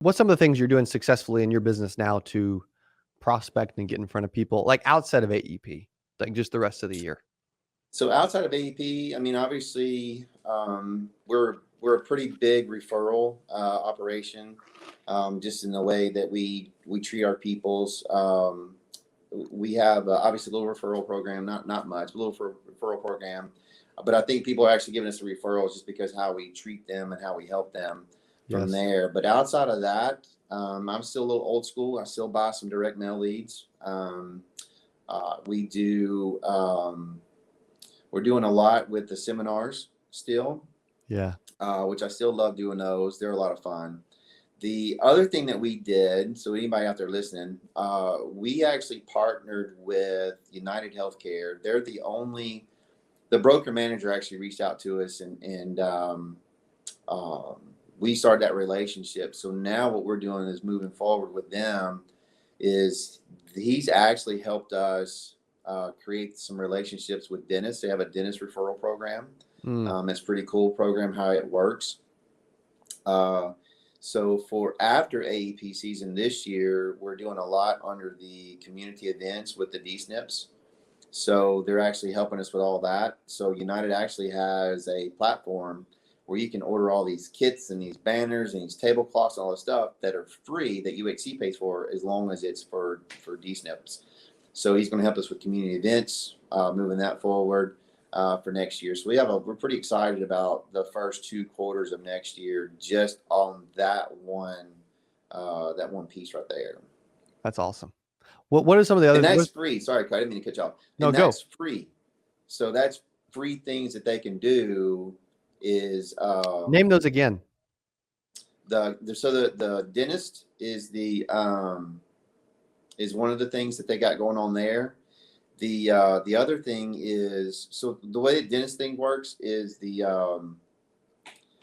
What's some of the things you're doing successfully in your business now to prospect and get in front of people, like outside of AEP, like just the rest of the year? So outside of AEP, I mean, obviously, we're a pretty big referral operation, just in the way that we treat our peoples. We have obviously a little referral program, not much, a little referral program, but I think people are actually giving us the referrals just because how we treat them and how we help them from Yes. there. But outside of that, I'm still a little old school. I still buy some direct mail leads. We do. We're doing a lot with the seminars still, Yeah. which I still love doing those. They're a lot of fun. The other thing that we did, so anybody out there listening, we actually partnered with UnitedHealthcare. They're the broker manager actually reached out to us and we started that relationship. So now what we're doing is moving forward with them is he's actually helped us create some relationships with dentists. They have a dentist referral program. It's a pretty cool program how it works. So for after AEP season this year, we're doing a lot under the community events with the DSNPs. So they're actually helping us with all that. So United actually has a platform where you can order all these kits and these banners and these tablecloths and all this stuff that are free that UHC pays for as long as it's for DSNPs. So he's going to help us with community events, moving that forward for next year. So we're pretty excited about the first 2 quarters of next year, just on that one piece right there. That's awesome. What are some of the other? And that's free. Sorry, I didn't mean to cut you off. No, and go. that's free. So that's free things that they can do. Is Name those again. The dentist is is one of the things that they got going on there. The other thing is, so the way the dentist thing works is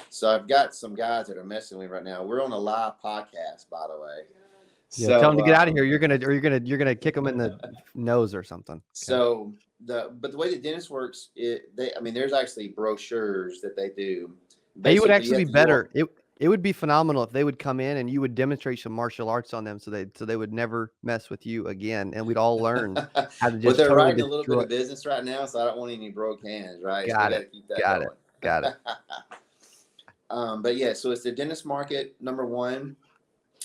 so I've got some guys that are messing with me right now. We're on a live podcast, by the way. Yeah, so, tell them to get out of here. You're gonna kick them in the nose or something. Okay. So but the way the dentist works, there's actually brochures that they do. It would actually be better. It would be phenomenal if they would come in and you would demonstrate some martial arts on them, so they would never mess with you again, and we'd all learn how to just. But they're totally writing a little bit of business right now, so I don't want any broke hands, right? Got so we it. got to keep that Got going. it. Got it. But yeah, so it's the dentist market #1.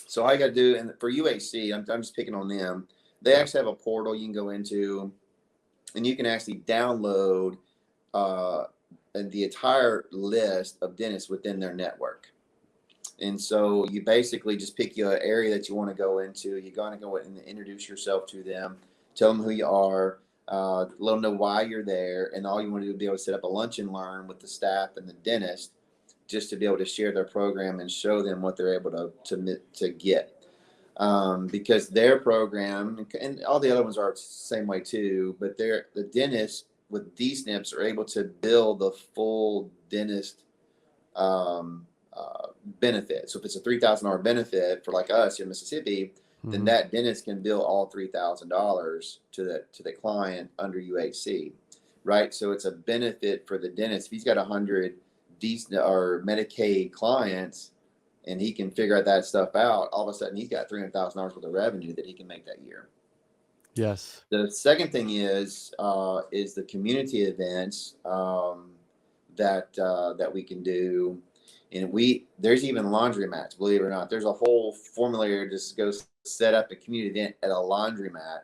So all you got to do, and for UHC, I'm just picking on them. They actually have a portal you can go into, and you can actually download the entire list of dentists within their network. And so you basically just pick your area that you want to go into. You're going to go and introduce yourself to them, tell them who you are, let them know why you're there, and all you want to do is be able to set up a lunch and learn with the staff and the dentist, just to be able to share their program and show them what they're able to get. Because their program, and all the other ones are the same way too, but the dentists with DSNPs are able to bill the full dentist benefit. So if it's a $3,000 benefit for like us in Mississippi, then that dentist can bill all $3,000 to the client under UHC, right? So it's a benefit for the dentist. If he's got 100 or Medicaid clients and he can figure out that stuff out, all of a sudden he's got $300,000 worth of revenue that he can make that year. Yes. The second thing is the community events that we can do. And there's even laundromats, believe it or not. There's a whole formulary to just go set up a community event at a laundromat.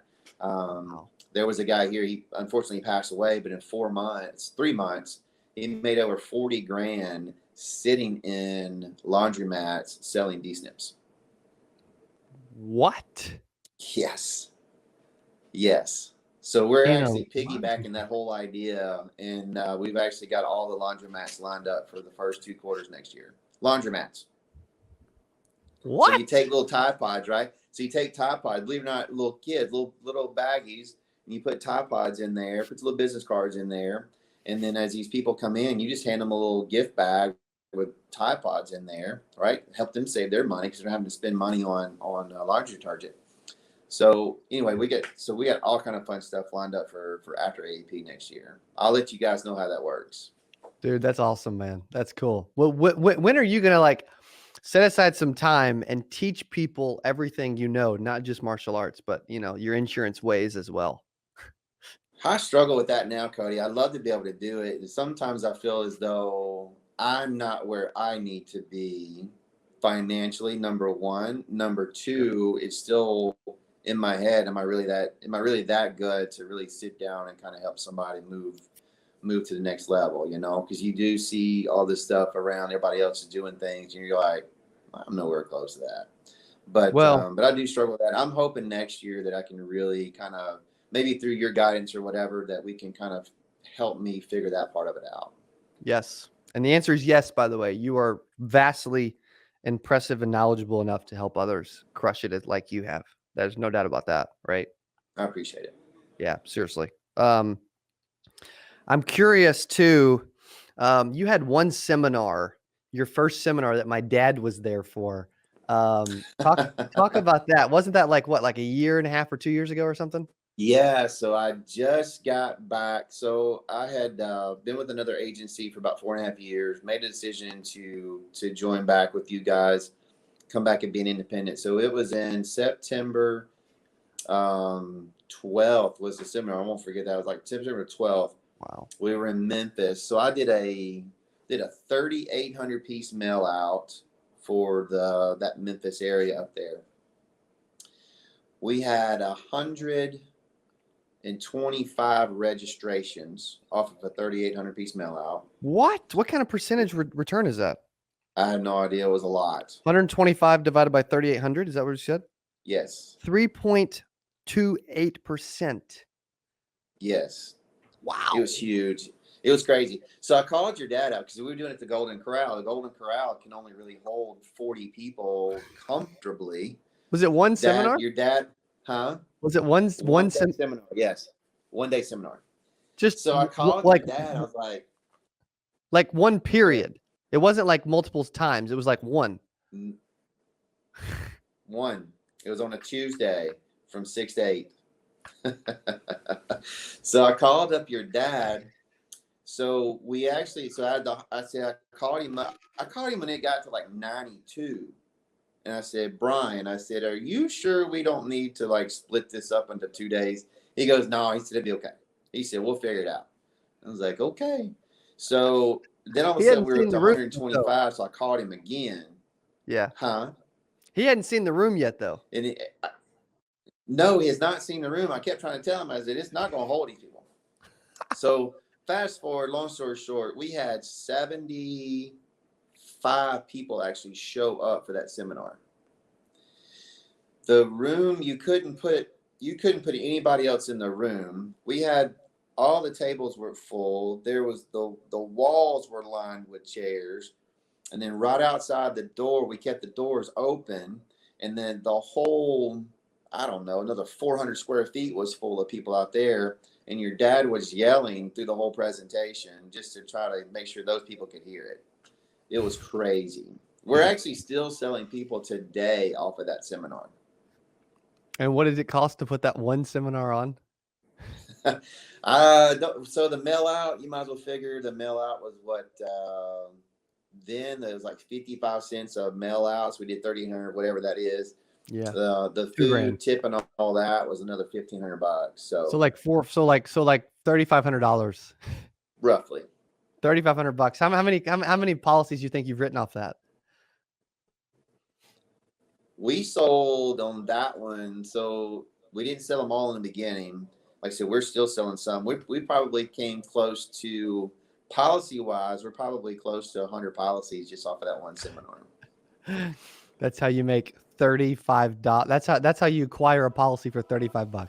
There was a guy here, he unfortunately passed away, but in 3 months, he made over 40 grand sitting in laundromats selling DSNPs. What? Yes. So we're actually piggybacking that whole idea, and we've actually got all the laundromats lined up for the first 2 quarters next year. Laundromats. What? So you take little Tide Pods, right? So you take Tide Pods, believe it or not, little kids, little baggies, and you put Tide Pods in there, put little business cards in there, and then as these people come in, you just hand them a little gift bag with Tide Pods in there, right? Help them save their money because they're having to spend money on laundry detergent. So anyway, we got all kind of fun stuff lined up for after AEP next year. I'll let you guys know how that works. Dude, that's awesome, man. That's cool. Well, when are you gonna set aside some time and teach people everything you know, not just martial arts, but your insurance ways as well. I struggle with that now, Cody. I'd love to be able to do it. And sometimes I feel as though I'm not where I need to be financially, number one. Number two, it's still in my head. Am I really that good to really sit down and kind of help somebody move to the next level, because you do see all this stuff around, everybody else is doing things, and you're like, I'm nowhere close to that. But I do struggle with that. I'm hoping next year that I can really kind of, maybe through your guidance or whatever, that we can kind of help me figure that part of it out. Yes. And the answer is yes, by the way. You are vastly impressive and knowledgeable enough to help others crush it like you have. There's no doubt about that, right? I appreciate it. Yeah, seriously. I'm curious too. You had one seminar, your first seminar that my dad was there for. Talk about that. Wasn't that like a year and a half or 2 years ago or something? Yeah, so I just got back. So I had been with another agency for about 4.5 years, made a decision to join back with you guys, come back and be an independent. So it was in September 12th was the seminar. I won't forget that. It was like September 12th. Wow. We were in Memphis. So I did a 3,800 piece mail out for that Memphis area up there. We had 125 registrations off of a 3,800 piece mail out. What kind of percentage return is that? I have no idea. It was a lot. 125 divided by 3,800. Is that what you said? Yes. 3.28%. Yes. Wow. It was huge. It was crazy. So I called your dad up because we were doing it at the Golden Corral. The Golden Corral can only really hold 40 people comfortably. Was it one seminar? Your dad, huh? Was it one seminar? Yes. 1 day seminar. Just so I called your dad. I was like one period. It wasn't like multiple times. It was like one. One. It was on a Tuesday from 6 to 8. So I called up your dad. So I called him up. I called him when it got to like 92. And I said, Brian, are you sure we don't need to like split this up into 2 days? He goes, no. He said, it'll be okay. He said, we'll figure it out. I was like, okay. So then all of a sudden we were up to 125. So I called him again. Yeah. Huh? He hadn't seen the room yet though. And no, he has not seen the room. I kept trying to tell him, I said, it's not going to hold these people. So fast forward, long story short, we had 75 people actually show up for that seminar. The room, you couldn't put anybody else in the room. We had, all the tables were full. There was the walls were lined with chairs. And then right outside the door, we kept the doors open. And then the whole, I don't know, another 400 square feet was full of people out there. And your dad was yelling through the whole presentation just to try to make sure those people could hear it. It was crazy. We're actually still selling people today off of that seminar. And what did it cost to put that one seminar on? So the mail out, you might as well figure the mail out was what, then it was like 55 cents a mail out. So we did 1,300, whatever that is. Yeah. The food tip and all that was another $1,500. So like $3,500. Roughly. $3,500. How many policies you think you've written off that? We sold on that one. So we didn't sell them all in the beginning. Like I said, we're still selling some. We probably came close to, policy wise, we're probably close to 100 policies just off of that one seminar. That's how you make $35. That's how you acquire a policy for $35.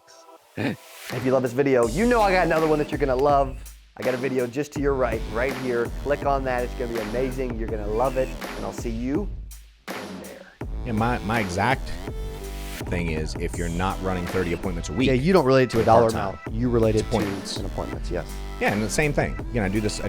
If you love this video, you know I got another one that you're gonna love. I got a video just to your right here. Click on that. It's gonna be amazing. You're gonna love it, and I'll see you in there. Yeah, my exact thing is, if you're not running 30 appointments a week. Yeah, you don't relate it to a dollar part-time. amount. You relate it to appointments. appointments. Yes. Yeah, and the same thing. Again, I did this